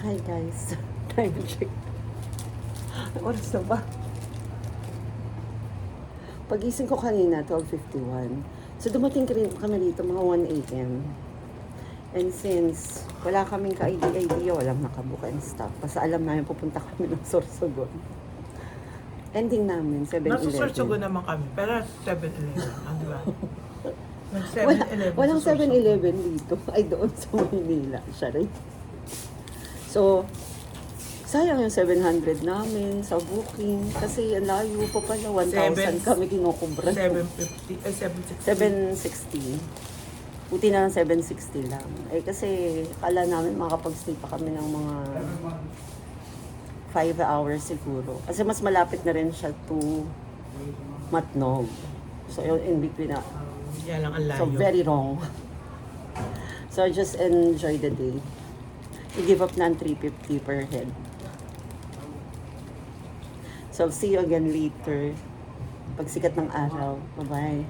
Hi guys. Time check. Oras na ba? Pagising ko kanina, 12:51. So dumating kami dito mga 1 a.m. And since wala kaming ka-idea, walang nakabuka and stuff. Basta alam namin pupunta kami ng Sorsogon. Ending namin, 7-Eleven. Nasa Sorsogon naman kami, pero 7-Eleven, di ba? Mag Wala, 7-Eleven walang sa Sorsogon. 7-Eleven dito. Ay, doon sa Manila. Siya rin. So, sayang yung 700 namin sa booking. Kasi ang layo pa pala. 1,000 kami kinukubra. 750, 760. 760. Buti na lang 760 lang. Eh kasi akala namin makakapag-stay pa kami ng mga 5 hours siguro. Kasi mas malapit na rin siya to Matnog. So yun, in between na. Yan lang ang layo. So very wrong. So just enjoy the day. I-give up na ang 350 per head. So see you again later. Pagsikat ng araw. Bye-bye.